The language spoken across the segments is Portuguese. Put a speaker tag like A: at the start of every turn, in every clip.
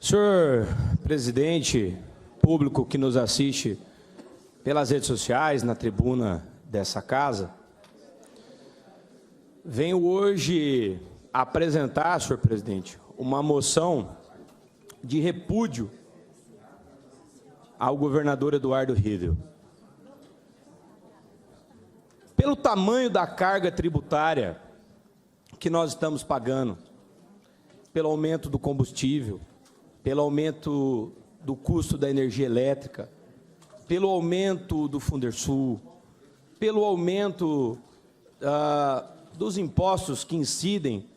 A: Senhor presidente, público que nos assiste pelas redes sociais, na tribuna dessa casa, venho hoje apresentar, senhor presidente, uma moção de repúdio ao governador Eduardo Riedel. Pelo tamanho da carga tributária que nós estamos pagando, pelo aumento do combustível, pelo aumento do custo da energia elétrica, pelo aumento do Fundersul, pelo aumento dos impostos que incidem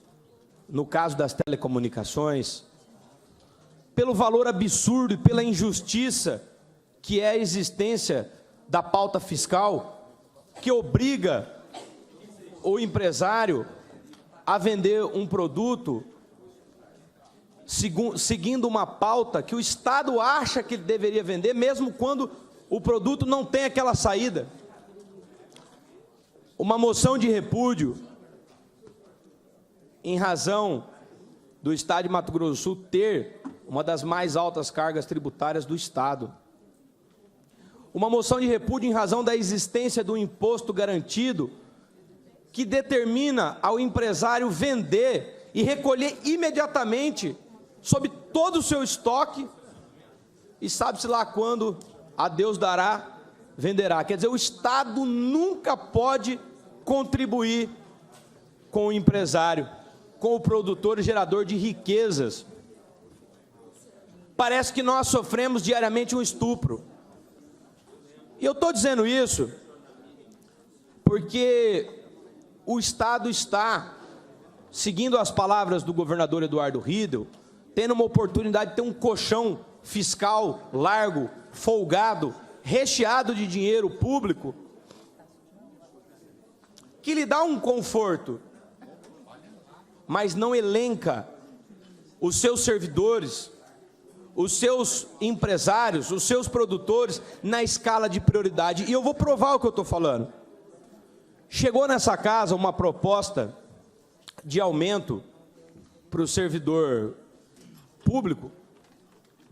A: no caso das telecomunicações, pelo valor absurdo e pela injustiça que é a existência da pauta fiscal, que obriga o empresário a vender um produto seguindo uma pauta que o Estado acha que ele deveria vender, mesmo quando o produto não tem aquela saída. Uma moção de repúdio em razão do Estado de Mato Grosso do Sul ter uma das mais altas cargas tributárias do Estado. Uma moção de repúdio em razão da existência do imposto garantido que determina ao empresário vender e recolher imediatamente sobre todo o seu estoque e sabe-se lá quando a Deus dará, venderá. Quer dizer, o Estado nunca pode contribuir com o empresário, com o produtor e gerador de riquezas. Parece que nós sofremos diariamente um estupro. E eu estou dizendo isso porque o Estado está, seguindo as palavras do governador Eduardo Riedel, tendo uma oportunidade de ter um colchão fiscal largo, folgado, recheado de dinheiro público, que lhe dá um conforto, mas não elenca os seus servidores, os seus empresários, os seus produtores na escala de prioridade. E eu vou provar o que eu estou falando. Chegou nessa casa uma proposta de aumento para o servidor público,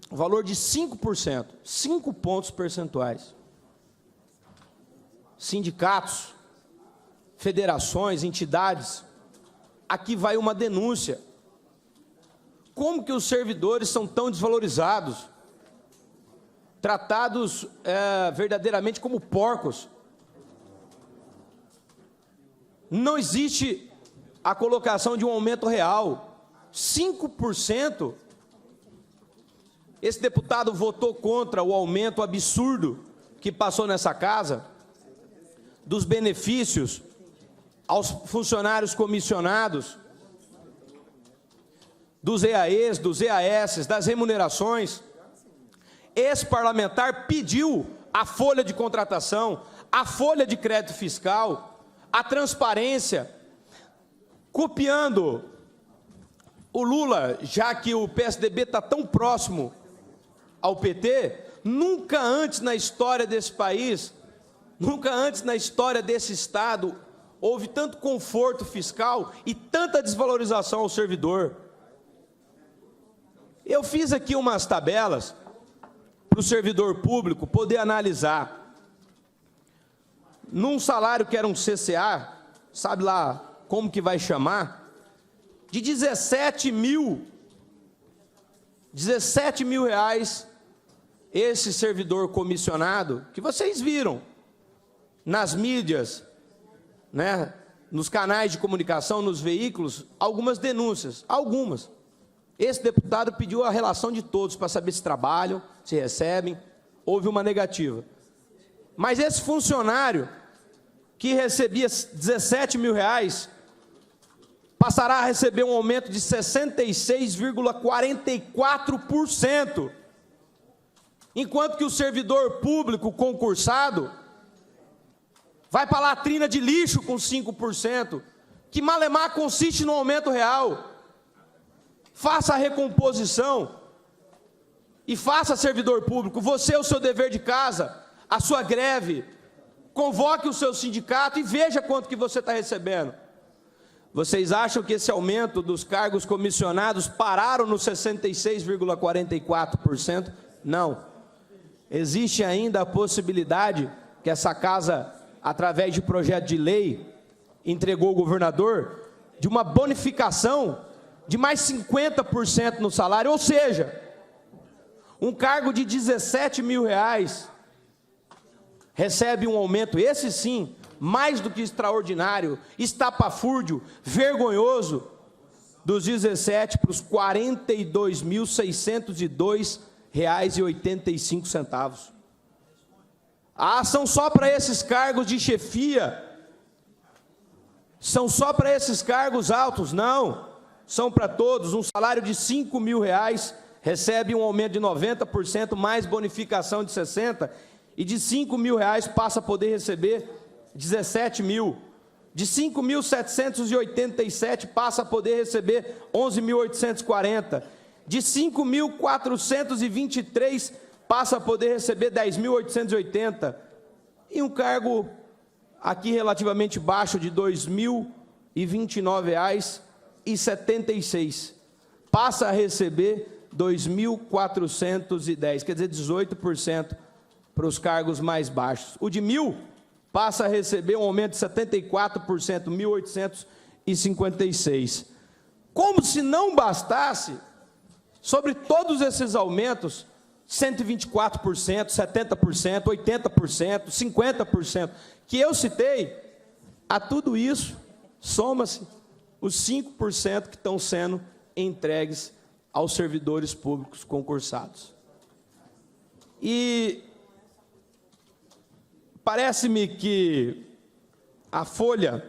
A: valor de 5%, 5 pontos percentuais. Sindicatos, federações, entidades, aqui vai uma denúncia. Como que os servidores são tão desvalorizados, tratados verdadeiramente como porcos? Não existe a colocação de um aumento real, 5%. Esse deputado votou contra o aumento absurdo que passou nessa casa, dos benefícios aos funcionários comissionados, dos EAEs, dos EAS, das remunerações. Esse parlamentar pediu a folha de contratação, a folha de crédito fiscal, a transparência, copiando o Lula, já que o PSDB está tão próximo ao PT, nunca antes na história desse país, nunca antes na história desse Estado, houve tanto conforto fiscal e tanta desvalorização ao servidor. Eu fiz aqui umas tabelas para o servidor público poder analisar. Num salário que era um CCA, sabe lá como que vai chamar, de 17 mil reais, esse servidor comissionado, que vocês viram nas mídias, né, nos canais de comunicação, nos veículos, algumas denúncias, algumas. Esse deputado pediu a relação de todos para saber se trabalham, se recebem, houve uma negativa. Mas esse funcionário que recebia 17 mil reais, passará a receber um aumento de 66,44%, enquanto que o servidor público concursado vai para a latrina de lixo com 5%, que malemar consiste no aumento real. Faça a recomposição e faça, servidor público, você o seu dever de casa, a sua greve, convoque o seu sindicato e veja quanto que você está recebendo. Vocês acham que esse aumento dos cargos comissionados pararam no 66,44%? Não. Existe ainda a possibilidade que essa casa, através de projeto de lei, entregou ao governador, de uma bonificação de mais 50% no salário, ou seja, um cargo de R$17 mil recebe um aumento, esse sim, mais do que extraordinário, estapafúrdio, vergonhoso, dos 17 para os R$ 42.602,85. Ah, são só para esses cargos de chefia? São só para esses cargos altos? Não, são para todos. Um salário de R$ 5 mil recebe um aumento de 90%, mais bonificação de 60%, e de R$ 5 mil passa a poder receber 17 mil. De 5.787 passa a poder receber 11.840. De 5.423 passa a poder receber 10.880. E um cargo aqui relativamente baixo de R$ 2.029,76 passa a receber 2.410, quer dizer, 18% para os cargos mais baixos. O de 1.000 passa a receber um aumento de 74%, 1.856. Como se não bastasse, sobre todos esses aumentos, 124%, 70%, 80%, 50%, que eu citei, a tudo isso, soma-se os 5% que estão sendo entregues aos servidores públicos concursados. E parece-me que a Folha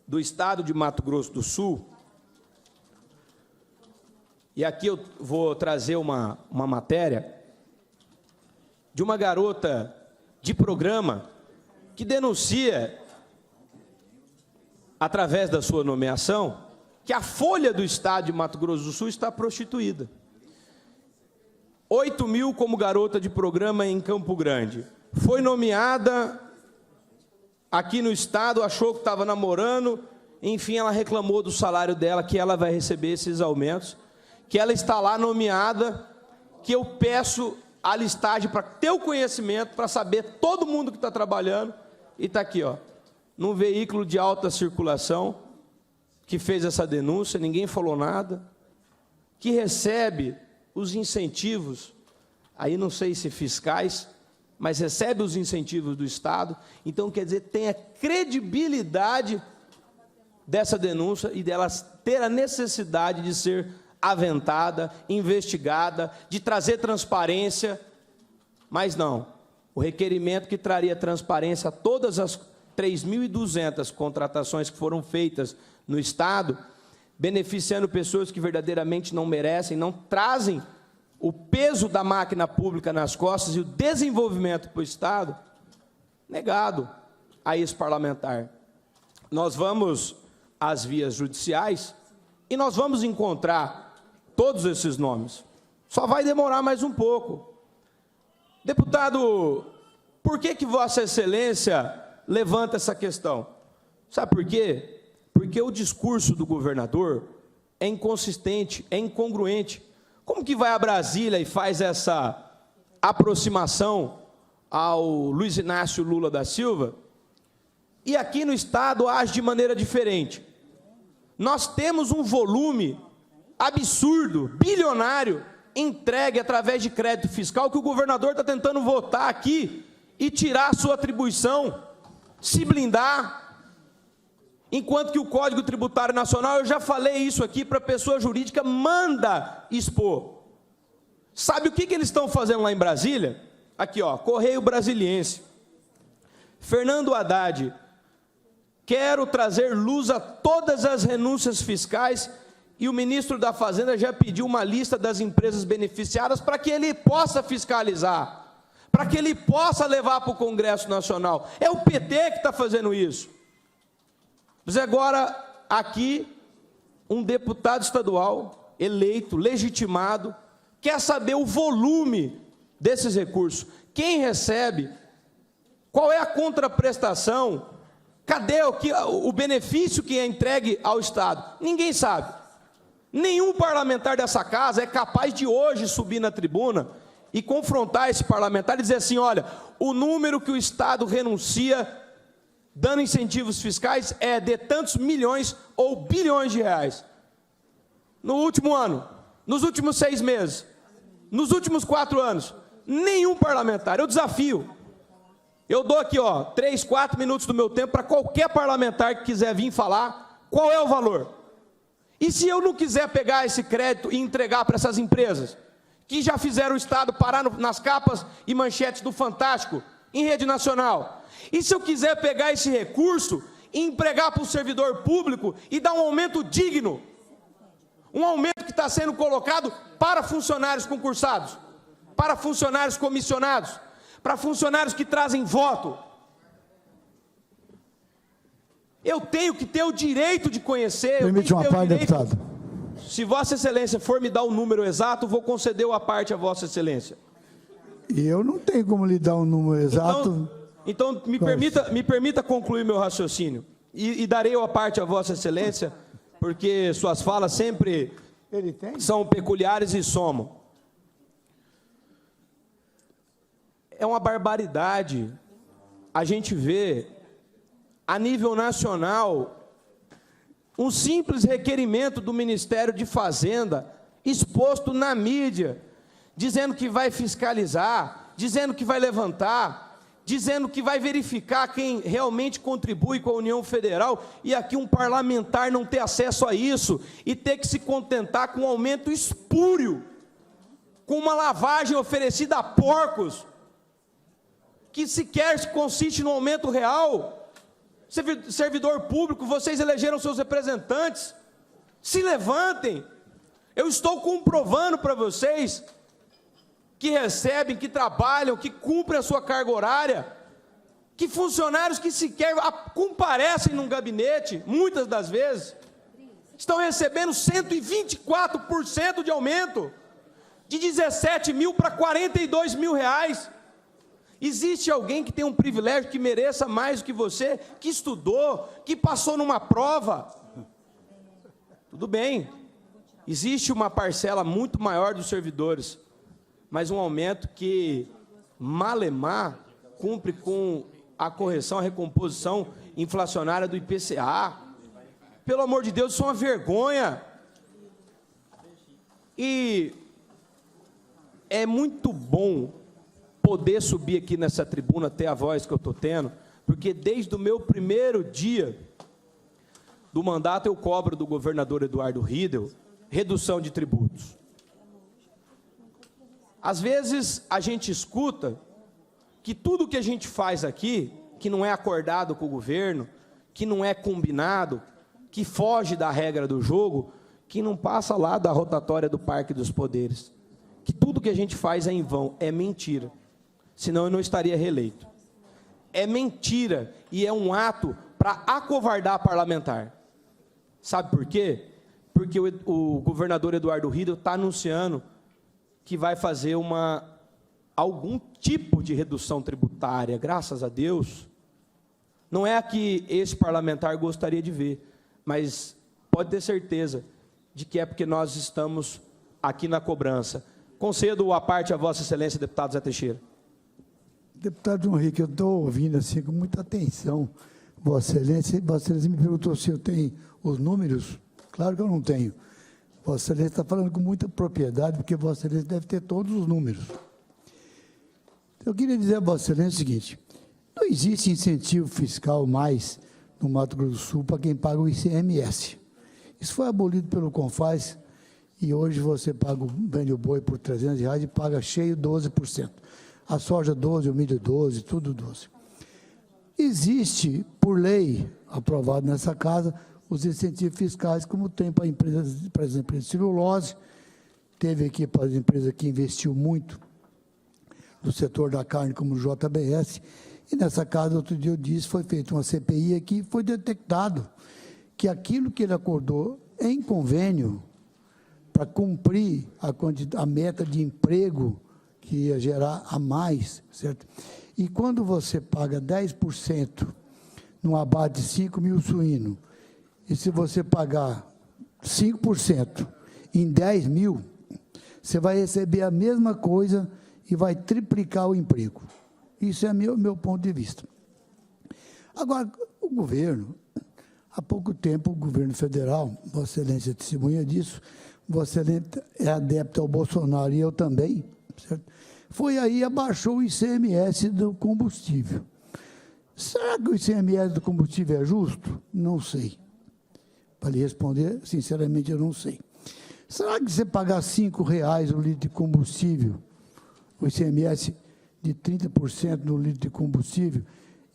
A: do Estado de Mato Grosso do Sul, e aqui eu vou trazer uma matéria de uma garota de programa que denuncia, através da sua nomeação, que a Folha do Estado de Mato Grosso do Sul está prostituída. 8 mil como garota de programa em Campo Grande. Foi nomeada aqui no Estado, achou que estava namorando, enfim, ela reclamou do salário dela, que ela vai receber esses aumentos, que ela está lá nomeada, que eu peço a listagem para ter o conhecimento, para saber todo mundo que está trabalhando, e está aqui, ó, num veículo de alta circulação, que fez essa denúncia, ninguém falou nada, que recebe os incentivos, aí não sei se fiscais, mas recebe os incentivos do Estado. Então, quer dizer, tem a credibilidade dessa denúncia e dela ter a necessidade de ser aventada, investigada, de trazer transparência, mas não. O requerimento que traria transparência a todas as 3.200 contratações que foram feitas no Estado, beneficiando pessoas que verdadeiramente não merecem, não trazem o peso da máquina pública nas costas e o desenvolvimento para o Estado, negado a esse parlamentar. Nós vamos às vias judiciais e nós vamos encontrar todos esses nomes. Só vai demorar mais um pouco. Deputado, por que Vossa Excelência levanta essa questão? Sabe por quê? Porque o discurso do governador é inconsistente, é incongruente. Como que vai a Brasília e faz essa aproximação ao Luiz Inácio Lula da Silva, e aqui no Estado age de maneira diferente? Nós temos um volume absurdo, bilionário, entregue através de crédito fiscal, que o governador está tentando votar aqui e tirar a sua atribuição, se blindar, enquanto que o Código Tributário Nacional, eu já falei isso aqui, para a pessoa jurídica, manda expor. Sabe o que eles estão fazendo lá em Brasília? Aqui, ó, Correio Brasiliense. Fernando Haddad: quero trazer luz a todas as renúncias fiscais, e o ministro da Fazenda já pediu uma lista das empresas beneficiadas para que ele possa fiscalizar, para que ele possa levar para o Congresso Nacional. É o PT que está fazendo isso. Mas agora, aqui, um deputado estadual, eleito, legitimado, quer saber o volume desses recursos. Quem recebe? Qual é a contraprestação Cadê o benefício que é entregue ao Estado? Ninguém sabe. Nenhum parlamentar dessa casa é capaz de hoje subir na tribuna e confrontar esse parlamentar e dizer assim, olha, o número que o Estado renuncia dando incentivos fiscais é de tantos milhões ou bilhões de reais. No último ano, nos últimos 6 meses, nos últimos 4 anos, nenhum parlamentar. Eu desafio. Eu dou aqui, 3, 4 minutos do meu tempo para qualquer parlamentar que quiser vir falar qual é o valor. E se eu não quiser pegar esse crédito e entregar para essas empresas, que já fizeram o Estado parar nas capas e manchetes do Fantástico, em rede nacional? E se eu quiser pegar esse recurso e empregar para o servidor público e dar um aumento digno? Um aumento que está sendo colocado para funcionários concursados, para funcionários comissionados, para funcionários que trazem voto. Eu tenho que ter o direito de conhecer.
B: Permite uma parte, deputado.
A: Se Vossa Excelência for me dar o número exato, vou conceder uma parte a Vossa Excelência.
B: E eu não tenho como lhe dar um número exato.
A: Então me permita concluir meu raciocínio. E darei uma parte a Vossa Excelência, porque suas falas sempre são peculiares e somam. É uma barbaridade a gente ver, a nível nacional, um simples requerimento do Ministério de Fazenda, exposto na mídia, dizendo que vai fiscalizar, dizendo que vai levantar, dizendo que vai verificar quem realmente contribui com a União Federal, e aqui um parlamentar não ter acesso a isso, e ter que se contentar com um aumento espúrio, com uma lavagem oferecida a porcos, que sequer consiste no aumento real. Servidor público, vocês elegeram seus representantes, se levantem. Eu estou comprovando para vocês que recebem, que trabalham, que cumprem a sua carga horária, que funcionários que sequer comparecem num gabinete, muitas das vezes, estão recebendo 124% de aumento, de 17 mil para 42 mil reais. Existe alguém que tem um privilégio, que mereça mais do que você, que estudou, que passou numa prova? Tudo bem, existe uma parcela muito maior dos servidores, mas um aumento que, malemar, cumpre com a correção, a recomposição inflacionária do IPCA. Pelo amor de Deus, isso é uma vergonha. E é muito bom poder subir aqui nessa tribuna, ter a voz que eu estou tendo, porque desde o meu primeiro dia do mandato eu cobro do governador Eduardo Riedel redução de tributos. Às vezes a gente escuta que tudo que a gente faz aqui, que não é acordado com o governo, que não é combinado, que foge da regra do jogo, que não passa lá da rotatória do Parque dos Poderes, que tudo que a gente faz é em vão, é mentira. Senão eu não estaria reeleito. É mentira e é um ato para acovardar parlamentar. Sabe por quê? Porque o governador Eduardo Riedel está anunciando que vai fazer algum tipo de redução tributária, graças a Deus. Não é a que esse parlamentar gostaria de ver, mas pode ter certeza de que é porque nós estamos aqui na cobrança. Concedo a parte a Vossa Excelência, deputado Zé Teixeira.
B: Deputado João Henrique, eu estou ouvindo assim com muita atenção, Vossa Excelência me perguntou se eu tenho os números. Claro que eu não tenho. Vossa Excelência está falando com muita propriedade, porque Vossa Excelência deve ter todos os números. Eu queria dizer a Vossa Excelência o seguinte: não existe incentivo fiscal mais no Mato Grosso do Sul para quem paga o ICMS. Isso foi abolido pelo CONFAS, e hoje você vende o boi por R$300 e paga cheio 12%. A soja 12%, o milho 12%, tudo 12%. Existe, por lei, aprovado nessa casa, os incentivos fiscais, como tem para empresas, por exemplo, de celulose, teve aqui para as empresas que investiu muito no setor da carne, como o JBS, e nessa casa, outro dia eu disse, foi feita uma CPI aqui, e foi detectado que aquilo que ele acordou em convênio, para cumprir a meta de emprego que ia gerar a mais, certo? E quando você paga 10% num abate de 5.000 suínos, e se você pagar 5% em 10.000, você vai receber a mesma coisa e vai triplicar o emprego. Isso é meu ponto de vista. Agora, o governo, há pouco tempo, o governo federal, Vossa Excelência testemunha disso, Vossa Excelência é adepto ao Bolsonaro e eu também, certo? Foi aí e abaixou o ICMS do combustível. Será que o ICMS do combustível é justo? Não sei. Para lhe responder, sinceramente, eu não sei. Será que você pagar R$ 5,00 o litro de combustível, o ICMS de 30% no litro de combustível,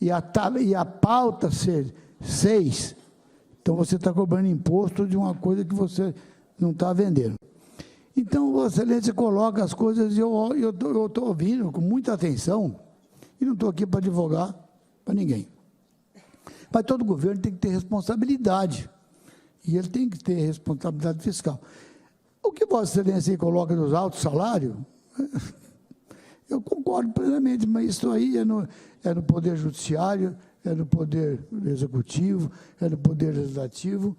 B: e a pauta ser 6%, então você está cobrando imposto de uma coisa que você não está vendendo. Então, Vossa Excelência coloca as coisas, e eu estou ouvindo com muita atenção, e não estou aqui para advogar para ninguém. Mas todo governo tem que ter responsabilidade, e ele tem que ter responsabilidade fiscal. O que Vossa Excelência coloca nos altos salários, eu concordo plenamente, mas isso aí é no Poder Judiciário, é no Poder Executivo, é no Poder Legislativo,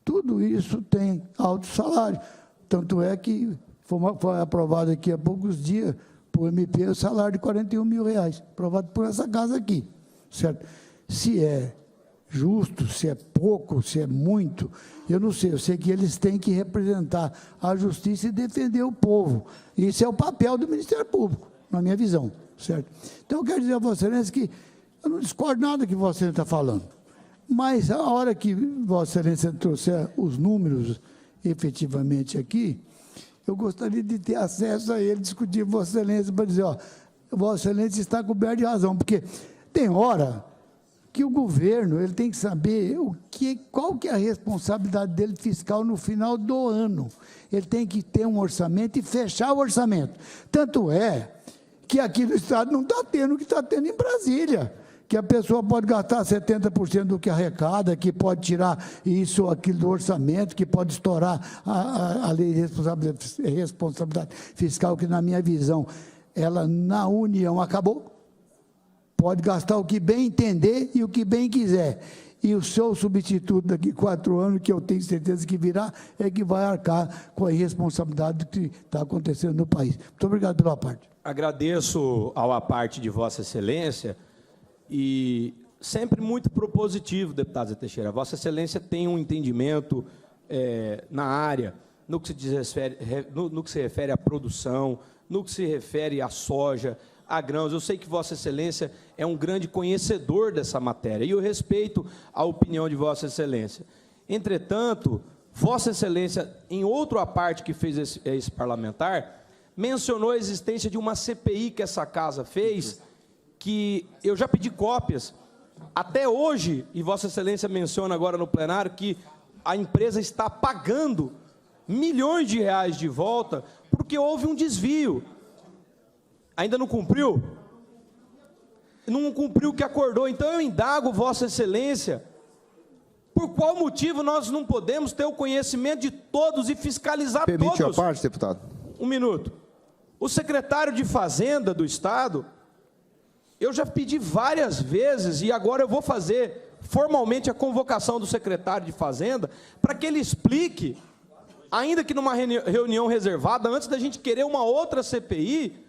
B: tudo isso tem alto salário. Tanto é que foi aprovado aqui há poucos dias, para o MP, o salário de R$ 41.000, aprovado por essa casa aqui, certo? Se é justo, se é pouco, se é muito, eu não sei. Eu sei que eles têm que representar a justiça e defender o povo. Isso é o papel do Ministério Público, na minha visão, certo? Então, eu quero dizer a Vossa Excelência que eu não discordo nada que Vossa Excelência está falando, mas a hora que Vossa Excelência trouxer os números efetivamente aqui, eu gostaria de ter acesso a ele, discutir com Vossa Excelência, para dizer, ó, Vossa Excelência está coberto de razão, porque tem hora que o governo ele tem que saber qual que é a responsabilidade dele fiscal no final do ano. Ele tem que ter um orçamento e fechar o orçamento. Tanto é que aqui no Estado não está tendo o que está tendo em Brasília, que a pessoa pode gastar 70% do que arrecada, que pode tirar isso ou aquilo do orçamento, que pode estourar a lei de responsabilidade fiscal, que, na minha visão, ela, na União, acabou. Pode gastar o que bem entender e o que bem quiser. E o seu substituto daqui a 4 anos, que eu tenho certeza que virá, é que vai arcar com a irresponsabilidade do que está acontecendo no país. Muito obrigado pela parte.
A: Agradeço à parte de Vossa Excelência, e sempre muito propositivo, deputado Zé Teixeira. Vossa Excelência tem um entendimento na área, no que se refere à produção, no que se refere à soja, a grãos. Eu sei que Vossa Excelência é um grande conhecedor dessa matéria, e eu respeito a opinião de Vossa Excelência. Entretanto, Vossa Excelência, em outra parte que fez esse parlamentar, mencionou a existência de uma CPI que essa casa fez, que eu já pedi cópias, até hoje, e Vossa Excelência menciona agora no plenário, que a empresa está pagando milhões de reais de volta, porque houve um desvio. Ainda não cumpriu? Não cumpriu o que acordou. Então, eu indago Vossa Excelência, por qual motivo nós não podemos ter o conhecimento de todos e fiscalizar todos?
C: Permite a parte, deputado?
A: Um minuto. O secretário de Fazenda do Estado, eu já pedi várias vezes, e agora eu vou fazer formalmente a convocação do secretário de Fazenda, para que ele explique, ainda que numa reunião reservada, antes da gente querer uma outra CPI,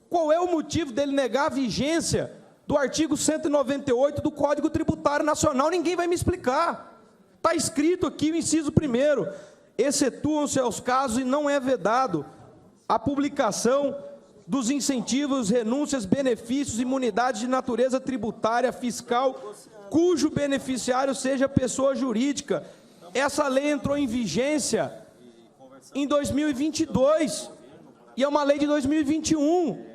A: qual é o motivo dele negar a vigência do artigo 198 do Código Tributário Nacional. Ninguém vai me explicar. Está escrito aqui o inciso 1º, excetuam-se aos casos e não é vedado a publicação dos incentivos, renúncias, benefícios, imunidades de natureza tributária, fiscal, cujo beneficiário seja pessoa jurídica. Essa lei entrou em vigência em 2022 e é uma lei de 2021.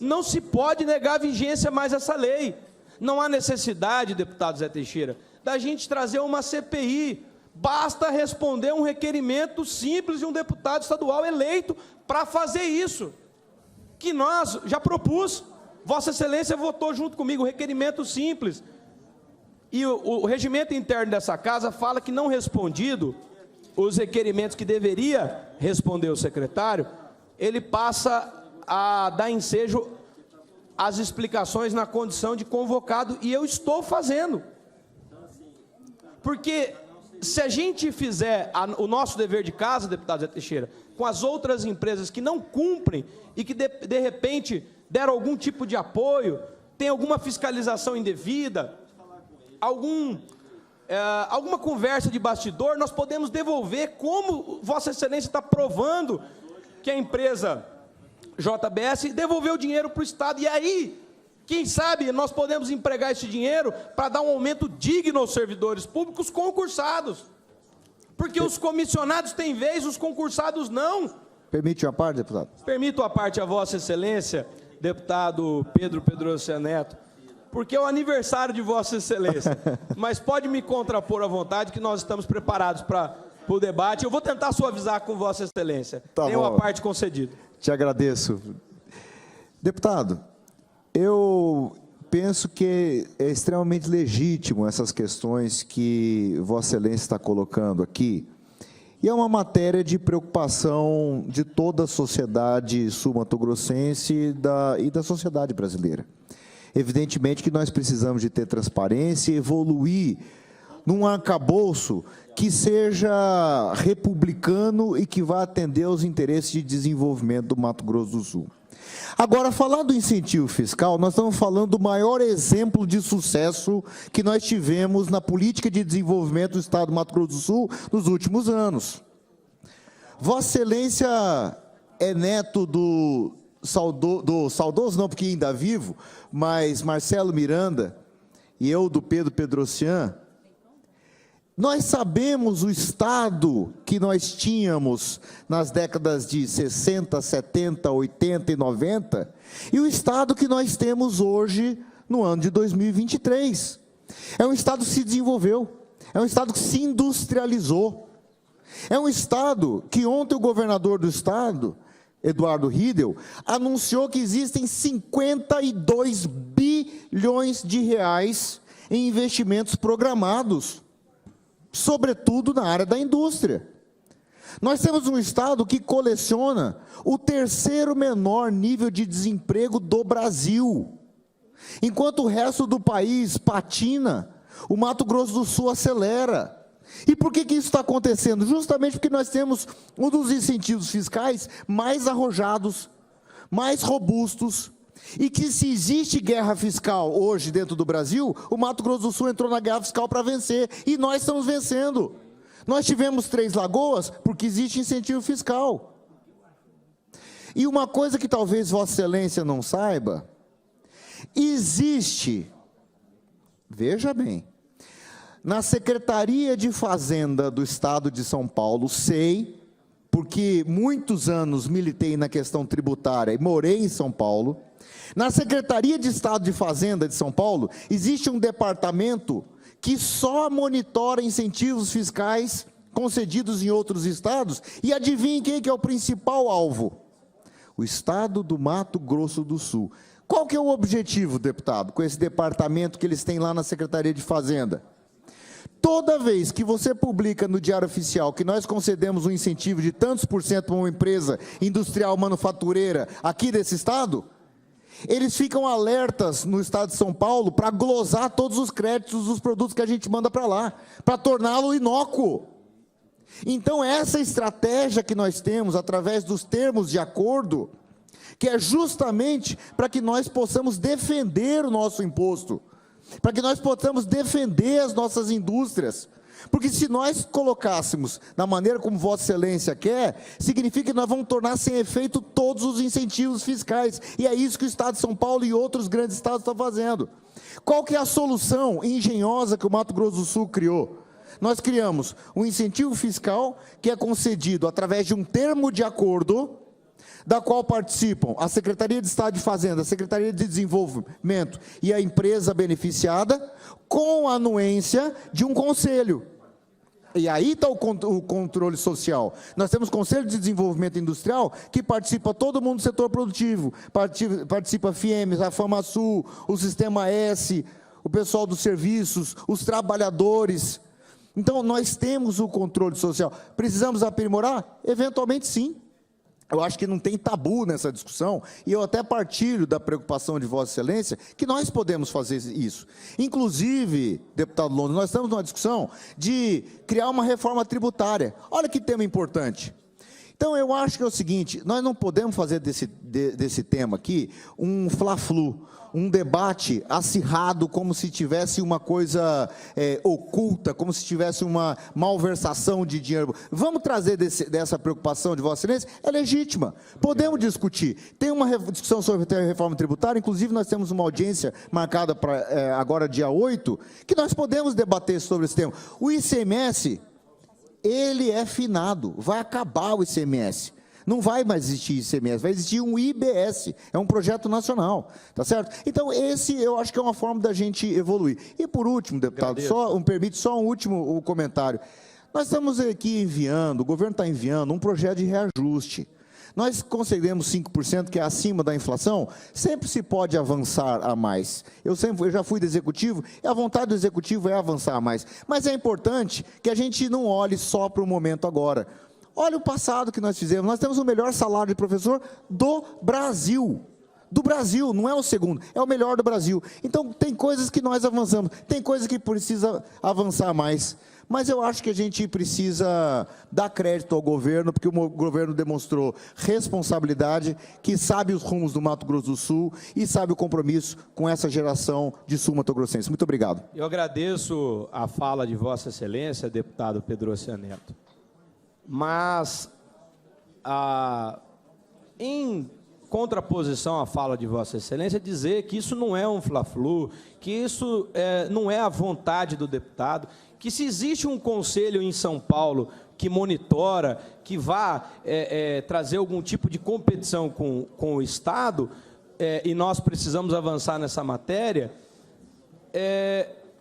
A: Não se pode negar a vigência mais essa lei. Não há necessidade, deputado Zé Teixeira, da gente trazer uma CPI. Basta responder um requerimento simples de um deputado estadual eleito para fazer isso, que nós já propus. Vossa Excelência votou junto comigo, requerimento simples. E o regimento interno dessa casa fala que, não respondido os requerimentos que deveria responder o secretário, ele passa a dar ensejo às explicações na condição de convocado, e eu estou fazendo. Porque se a gente fizer o nosso dever de casa, deputado Zé Teixeira, com as outras empresas que não cumprem e que de repente deram algum tipo de apoio, tem alguma fiscalização indevida, alguma conversa de bastidor, nós podemos devolver, como Vossa Excelência está provando que a empresa JBS devolveu o dinheiro para o Estado. E aí, quem sabe, nós podemos empregar esse dinheiro para dar um aumento digno aos servidores públicos concursados. Porque os comissionados têm vez, os concursados não.
C: Permite uma parte, deputado?
A: Permito a parte a Vossa Excelência, deputado Pedro Pedroso Neto, porque é o aniversário de Vossa Excelência. Mas pode me contrapor à vontade, que nós estamos preparados para o debate. Eu vou tentar suavizar com Vossa Excelência.
C: Tá
A: Tem
C: bom.
A: uma parte concedida.
C: Te agradeço. Deputado, eu penso que é extremamente legítimo essas questões que Vossa Excelência está colocando aqui, e é uma matéria de preocupação de toda a sociedade sul-mato-grossense e da sociedade brasileira. Evidentemente que nós precisamos de ter transparência e evoluir num arcabouço que seja republicano e que vá atender aos interesses de desenvolvimento do Mato Grosso do Sul. Agora, falar do incentivo fiscal, nós estamos falando do maior exemplo de sucesso que nós tivemos na política de desenvolvimento do Estado do Mato Grosso do Sul nos últimos anos. Vossa Excelência é neto do saudoso, não, porque ainda vivo, mas Marcelo Miranda, e eu do Pedro Pedrocian. Nós sabemos o estado que nós tínhamos nas décadas de 60, 70, 80 e 90, e o estado que nós temos hoje no ano de 2023. É um estado que se desenvolveu, é um estado que se industrializou, é um estado que ontem o governador do estado, Eduardo Riedel, anunciou que existem 52 bilhões de reais em investimentos programados, sobretudo na área da indústria. Nós temos um estado que coleciona o terceiro menor nível de desemprego do Brasil. Enquanto o resto do país patina, o Mato Grosso do Sul acelera. E por que isso está acontecendo? Justamente porque nós temos um dos incentivos fiscais mais arrojados, mais robustos, e que se existe guerra fiscal hoje dentro do Brasil, o Mato Grosso do Sul entrou na guerra fiscal para vencer, e nós estamos vencendo. Nós tivemos 3 Lagoas porque existe incentivo fiscal. E uma coisa que talvez Vossa Excelência não saiba, existe, veja bem, na Secretaria de Fazenda do Estado de São Paulo, sei, porque muitos anos militei na questão tributária e morei em São Paulo. Na Secretaria de Estado de Fazenda de São Paulo, existe um departamento que só monitora incentivos fiscais concedidos em outros estados, e adivinhe quem que é o principal alvo? O estado do Mato Grosso do Sul. Qual que é o objetivo, deputado, com esse departamento que eles têm lá na Secretaria de Fazenda? Toda vez que você publica no Diário Oficial que nós concedemos um incentivo de tantos por cento para uma empresa industrial manufatureira aqui desse estado, eles ficam alertas no estado de São Paulo para glosar todos os créditos dos produtos que a gente manda para lá, para torná-lo inócuo. Então, essa estratégia que nós temos, através dos termos de acordo, que é justamente para que nós possamos defender o nosso imposto, para que nós possamos defender as nossas indústrias. Porque se nós colocássemos da maneira como Vossa Excelência quer, significa que nós vamos tornar sem efeito todos os incentivos fiscais. E é isso que o Estado de São Paulo e outros grandes estados estão fazendo. Qual que é a solução engenhosa que o Mato Grosso do Sul criou? Nós criamos um incentivo fiscal que é concedido através de um termo de acordo, da qual participam a Secretaria de Estado de Fazenda, a Secretaria de Desenvolvimento e a empresa beneficiada, com a anuência de um conselho. E aí está o controle social. Nós temos Conselho de Desenvolvimento Industrial, que participa todo mundo do setor produtivo, participa a FIEMES, a FamaSul, o Sistema S, o pessoal dos serviços, os trabalhadores. Então, nós temos o controle social. Precisamos aprimorar? Eventualmente, sim. Eu acho que não tem tabu nessa discussão, e eu até partilho da preocupação de Vossa Excelência, que nós podemos fazer isso. Inclusive, deputado Londres, nós estamos numa discussão de criar uma reforma tributária. Olha que tema importante. Então, eu acho que é o seguinte, nós não podemos fazer desse tema aqui um fla-flu, um debate acirrado, como se tivesse uma coisa oculta, como se tivesse uma malversação de dinheiro. Vamos trazer dessa preocupação de Vossa Excelência? É legítima. Podemos discutir. Tem uma discussão sobre a reforma tributária, inclusive nós temos uma audiência marcada para agora, dia 8, que nós podemos debater sobre esse tema. O ICMS... ele é finado, vai acabar o ICMS. Não vai mais existir ICMS, vai existir um IBS, é um projeto nacional, tá certo? Então, esse eu acho que é uma forma da gente evoluir. E por último, deputado, permite só um último comentário. Nós estamos aqui enviando, o governo está enviando um projeto de reajuste. Nós concedemos 5%, que é acima da inflação, sempre se pode avançar a mais. Eu já fui do Executivo, e a vontade do Executivo é avançar a mais. Mas é importante que a gente não olhe só para o momento agora. Olha o passado que nós fizemos. Nós temos o melhor salário de professor do Brasil. Do Brasil, não é o segundo, é o melhor do Brasil. Então, tem coisas que nós avançamos, tem coisas que precisa avançar mais. Mas eu acho que a gente precisa dar crédito ao governo, porque o governo demonstrou responsabilidade, que sabe os rumos do Mato Grosso do Sul e sabe o compromisso com essa geração de sul-mato-grossense. Muito obrigado.
A: Eu agradeço a fala de Vossa Excelência, deputado Pedro Neto. Mas, em contraposição à fala de Vossa Excelência, dizer que isso não é um fla-flu, que isso não é a vontade do deputado, que se existe um conselho em São Paulo que monitora, que vá trazer algum tipo de competição com o Estado, e nós precisamos avançar nessa matéria,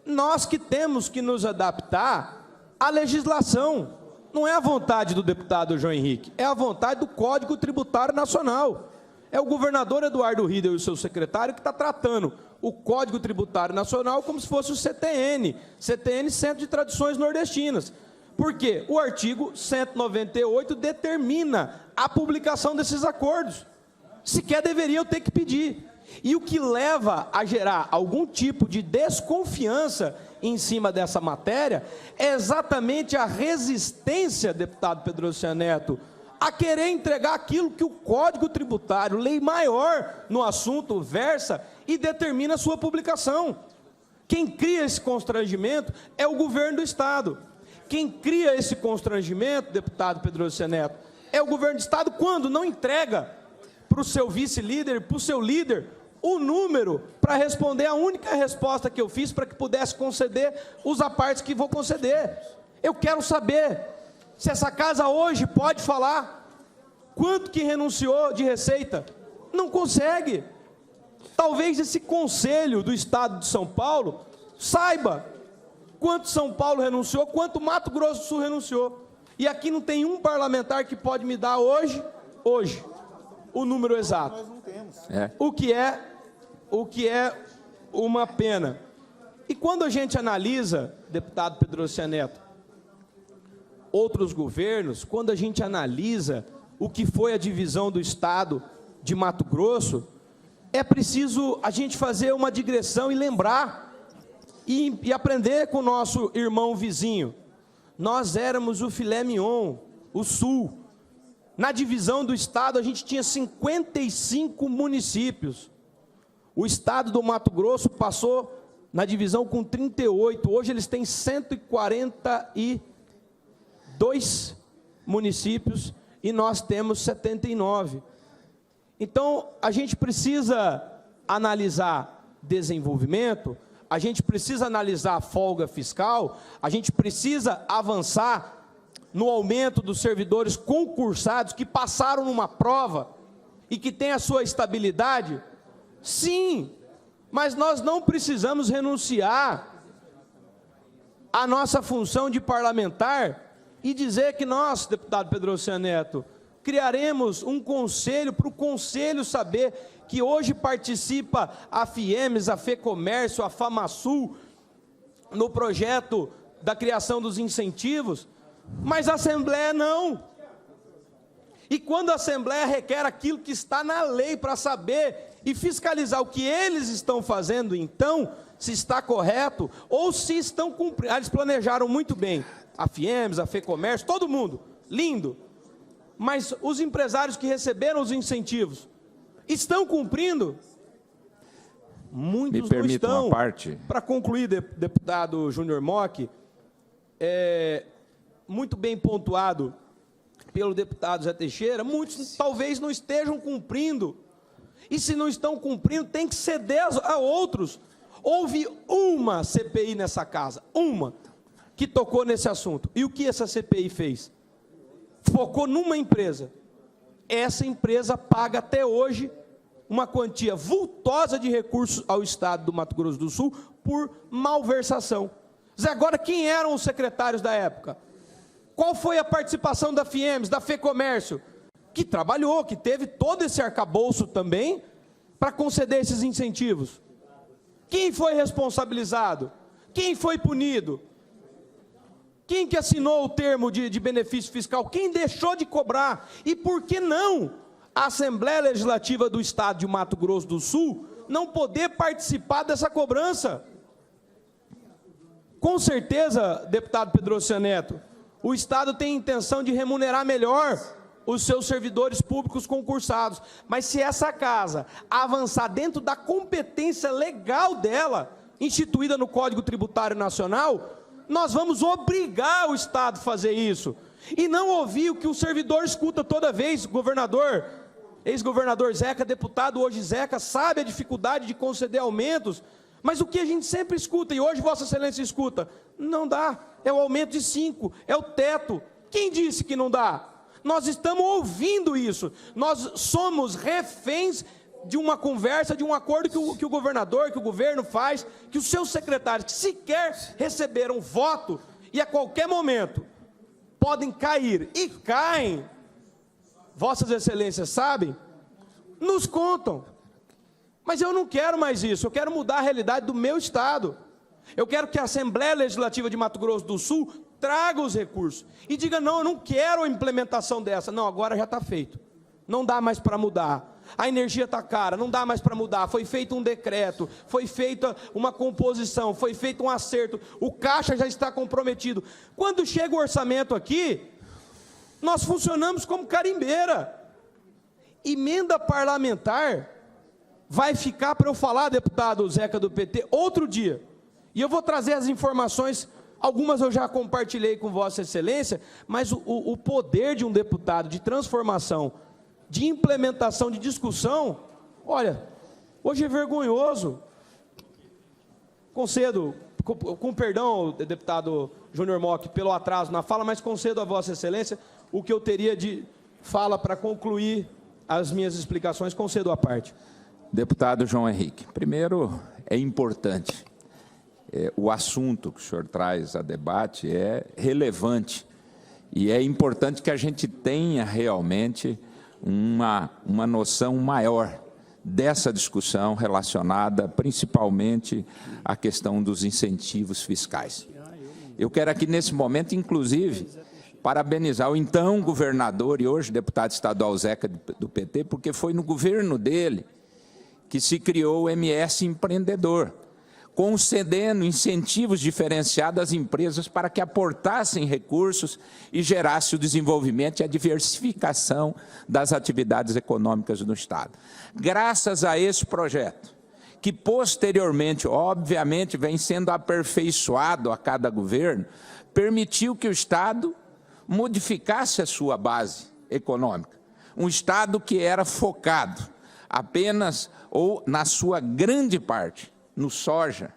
A: nós que temos que nos adaptar à legislação. Não é a vontade do deputado João Henrique, é a vontade do Código Tributário Nacional. É o governador Eduardo Riedel e o seu secretário que está tratando o Código Tributário Nacional como se fosse o CTN, Centro de Tradições Nordestinas. Por quê? O artigo 198 determina a publicação desses acordos. Sequer deveria eu ter que pedir. E o que leva a gerar algum tipo de desconfiança em cima dessa matéria é exatamente a resistência, deputado Pedro Neto, a querer entregar aquilo que o Código Tributário, lei maior no assunto, versa e determina a sua publicação. Quem cria esse constrangimento é o governo do Estado. Quem cria esse constrangimento, deputado Pedro Neto, é o governo do Estado quando não entrega para o seu vice-líder, para o seu líder, o número para responder a única resposta que eu fiz para que pudesse conceder os apartes que vou conceder. Eu quero saber se essa casa hoje pode falar quanto que renunciou de receita. Não consegue. Talvez esse conselho do Estado de São Paulo saiba quanto São Paulo renunciou, quanto Mato Grosso do Sul renunciou. E aqui não tem um parlamentar que pode me dar hoje, o número exato. Nós não temos. O que é uma pena. E quando a gente analisa, deputado Pedro Neto, outros governos, quando a gente analisa o que foi a divisão do Estado de Mato Grosso, é preciso a gente fazer uma digressão e lembrar, e aprender com o nosso irmão vizinho. Nós éramos o filé mignon, o Sul. Na divisão do Estado, a gente tinha 55 municípios. O Estado do Mato Grosso passou na divisão com 38. Hoje eles têm 142 municípios e nós temos 79. Então, a gente precisa analisar desenvolvimento, a gente precisa analisar folga fiscal, a gente precisa avançar no aumento dos servidores concursados que passaram numa prova e que têm a sua estabilidade. Sim, mas nós não precisamos renunciar à nossa função de parlamentar e dizer que nós, deputado Pedro Neto, criaremos um conselho para o conselho saber que hoje participa a FIEMES, a FEComércio, a FamaSul, no projeto da criação dos incentivos, mas a Assembleia não. E quando a Assembleia requer aquilo que está na lei para saber e fiscalizar o que eles estão fazendo, então, se está correto ou se estão cumprindo. Eles planejaram muito bem, a FIEMS, a FEComércio, todo mundo, lindo. Mas os empresários que receberam os incentivos estão cumprindo? Muitos não estão.
D: Uma parte.
A: Para concluir, deputado Júnior Mock, muito bem pontuado pelo deputado Zé Teixeira, muitos talvez não estejam cumprindo. E se não estão cumprindo, tem que ceder a outros. Houve uma CPI nessa casa, uma, que tocou nesse assunto. E o que essa CPI fez? Focou numa empresa. Essa empresa paga até hoje uma quantia vultosa de recursos ao Estado do Mato Grosso do Sul por malversação. Zé, agora, quem eram os secretários da época? Qual foi a participação da FIEMS, da FEComércio? Que trabalhou, que teve todo esse arcabouço também para conceder esses incentivos. Quem foi responsabilizado? Quem foi punido? Quem que assinou o termo de benefício fiscal? Quem deixou de cobrar? E por que não a Assembleia Legislativa do Estado de Mato Grosso do Sul não poder participar dessa cobrança? Com certeza, deputado Pedroso Neto, o Estado tem intenção de remunerar melhor os seus servidores públicos concursados. Mas se essa casa avançar dentro da competência legal dela, instituída no Código Tributário Nacional, nós vamos obrigar o Estado a fazer isso. E não ouvir o que o servidor escuta toda vez, governador, ex-governador Zeca, deputado hoje Zeca, sabe a dificuldade de conceder aumentos, mas o que a gente sempre escuta, e hoje Vossa Excelência escuta, não dá, é o aumento de 5, é o teto. Quem disse que não dá? Nós estamos ouvindo isso, nós somos reféns de uma conversa, de um acordo que o governador, que o governo faz, que os seus secretários, que sequer receberam voto, e a qualquer momento podem cair, e caem, Vossas Excelências sabem, nos contam. Mas eu não quero mais isso, eu quero mudar a realidade do meu Estado. Eu quero que a Assembleia Legislativa de Mato Grosso do Sul traga os recursos e diga, não, eu não quero a implementação dessa. Não, agora já está feito. Não dá mais para mudar. A energia está cara, não dá mais para mudar. Foi feito um decreto, foi feita uma composição, foi feito um acerto. O caixa já está comprometido. Quando chega o orçamento aqui, nós funcionamos como carimbeira. Emenda parlamentar vai ficar para eu falar, deputado Zeca do PT, outro dia. E eu vou trazer as informações, algumas eu já compartilhei com Vossa Excelência, mas o poder de um deputado de transformação, de implementação, de discussão, olha, hoje é vergonhoso. Concedo, com perdão, deputado Júnior Mock, pelo atraso na fala, mas concedo a Vossa Excelência o que eu teria de fala para concluir as minhas explicações, concedo à parte.
D: Deputado João Henrique, primeiro é importante, o assunto que o senhor traz a debate é relevante e é importante que a gente tenha realmente uma noção maior dessa discussão relacionada principalmente à questão dos incentivos fiscais. Eu quero aqui nesse momento, inclusive, parabenizar o então governador e hoje deputado estadual Zeca do PT, porque foi no governo dele que se criou o MS Empreendedor, concedendo incentivos diferenciados às empresas para que aportassem recursos e gerasse o desenvolvimento e a diversificação das atividades econômicas no Estado. Graças a esse projeto, que posteriormente, obviamente, vem sendo aperfeiçoado a cada governo, permitiu que o Estado modificasse a sua base econômica. Um Estado que era focado apenas, ou na sua grande parte, no soja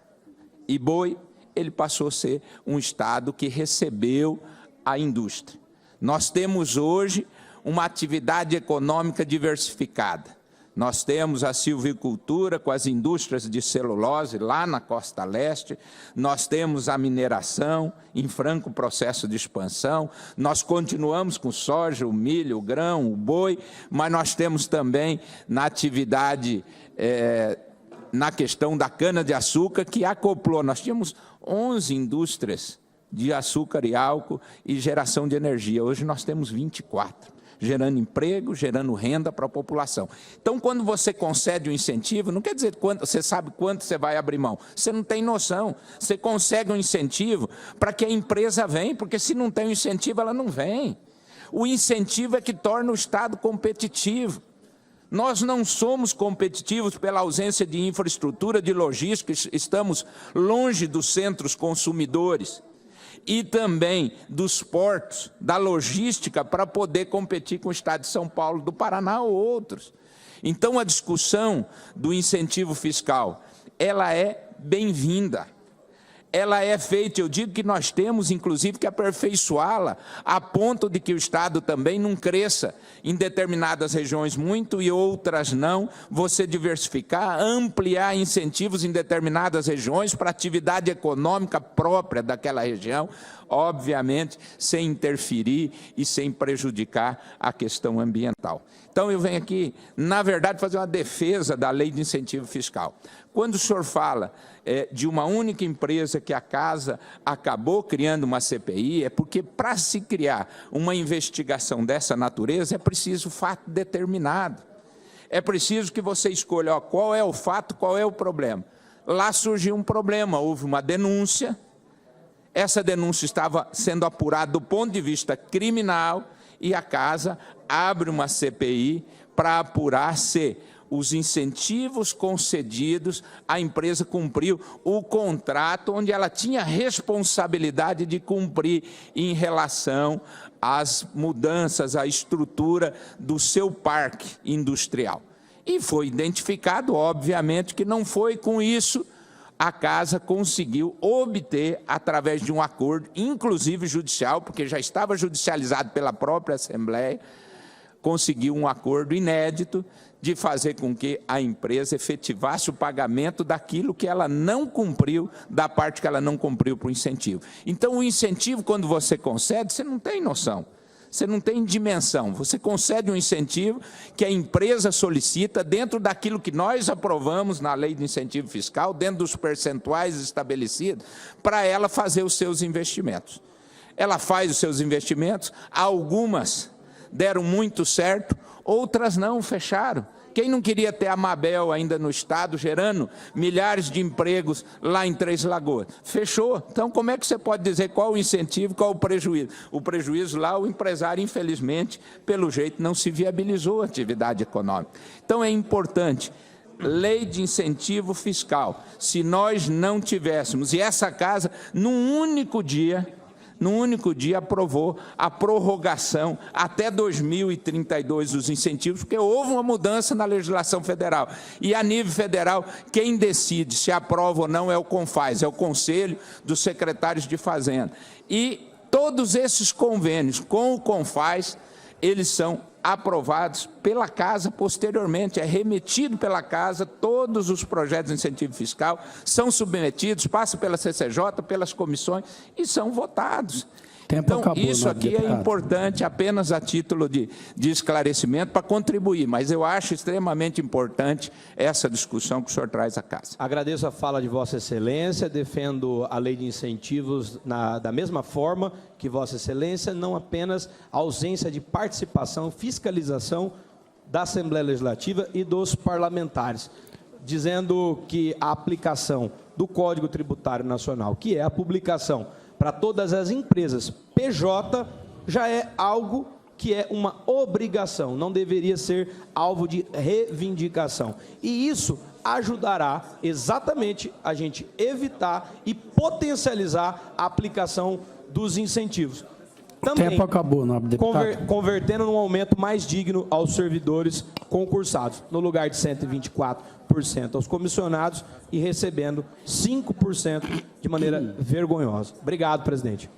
D: e boi, ele passou a ser um Estado que recebeu a indústria. Nós temos hoje uma atividade econômica diversificada. Nós temos a silvicultura com as indústrias de celulose lá na costa leste, nós temos a mineração em franco processo de expansão, nós continuamos com soja, o milho, o grão, o boi, mas nós temos também na atividade, na questão da cana-de-açúcar, que acoplou. Nós tínhamos 11 indústrias de açúcar e álcool e geração de energia, hoje nós temos 24. gerando emprego, gerando renda para a população. Então, quando você concede um incentivo, não quer dizer quanto, você sabe quanto você vai abrir mão. Você não tem noção. Você consegue um incentivo para que a empresa venha, porque se não tem um incentivo, ela não vem. O incentivo é que torna o Estado competitivo. Nós não somos competitivos pela ausência de infraestrutura, de logística, estamos longe dos centros consumidores e também dos portos, da logística para poder competir com o Estado de São Paulo, do Paraná ou outros. Então, a discussão do incentivo fiscal, ela é bem-vinda. Ela é feita, eu digo que nós temos, inclusive, que aperfeiçoá-la a ponto de que o Estado também não cresça em determinadas regiões muito e outras não, você diversificar, ampliar incentivos em determinadas regiões para atividade econômica própria daquela região, obviamente, sem interferir e sem prejudicar a questão ambiental. Então, eu venho aqui, na verdade, fazer uma defesa da lei de incentivo fiscal. Quando o senhor fala de uma única empresa que a Casa acabou criando uma CPI, é porque, para se criar uma investigação dessa natureza, é preciso fato determinado. É preciso que você escolha qual é o fato, qual é o problema. Lá surgiu um problema, houve uma denúncia, essa denúncia estava sendo apurada do ponto de vista criminal e a Casa abre uma CPI para apurar se os incentivos concedidos, a empresa cumpriu o contrato onde ela tinha responsabilidade de cumprir em relação às mudanças, à estrutura do seu parque industrial. E foi identificado, obviamente, que não foi com isso a Casa conseguiu obter, através de um acordo, inclusive judicial, porque já estava judicializado pela própria Assembleia, conseguiu um acordo inédito de fazer com que a empresa efetivasse o pagamento daquilo que ela não cumpriu, da parte que ela não cumpriu para o incentivo. Então, o incentivo, quando você concede, você não tem noção. Você não tem dimensão, você concede um incentivo que a empresa solicita dentro daquilo que nós aprovamos na lei de incentivo fiscal, dentro dos percentuais estabelecidos, para ela fazer os seus investimentos. Ela faz os seus investimentos, algumas deram muito certo, outras não, fecharam. Quem não queria ter a Mabel ainda no Estado, gerando milhares de empregos lá em Três Lagoas? Fechou. Então, como é que você pode dizer qual o incentivo, qual o prejuízo? O prejuízo lá, o empresário, infelizmente, pelo jeito, não se viabilizou a atividade econômica. Então, é importante, lei de incentivo fiscal, se nós não tivéssemos, e essa Casa, num único dia, aprovou a prorrogação até 2032 dos incentivos, porque houve uma mudança na legislação federal. E, a nível federal, quem decide se aprova ou não é o CONFAZ, é o Conselho dos Secretários de Fazenda. E todos esses convênios com o CONFAZ, eles são aprovados pela Casa posteriormente, é remetido pela Casa, todos os projetos de incentivo fiscal são submetidos, passam pela CCJ, pelas comissões e são votados. Então, isso aqui é importante apenas a título de esclarecimento para contribuir, mas eu acho extremamente importante essa discussão que o senhor traz à Casa.
A: Agradeço a fala de Vossa Excelência, defendo a lei de incentivos da mesma forma que Vossa Excelência, não apenas a ausência de participação, fiscalização da Assembleia Legislativa e dos parlamentares, dizendo que a aplicação do Código Tributário Nacional, que é a publicação para todas as empresas PJ, já é algo que é uma obrigação, não deveria ser alvo de reivindicação. E isso ajudará exatamente a gente evitar e potencializar a aplicação dos incentivos. Também,
E: tempo acabou, nobre deputado.
A: Convertendo num aumento mais digno aos servidores concursados, no lugar de 124% aos comissionados e recebendo 5% de maneira vergonhosa. Obrigado, presidente.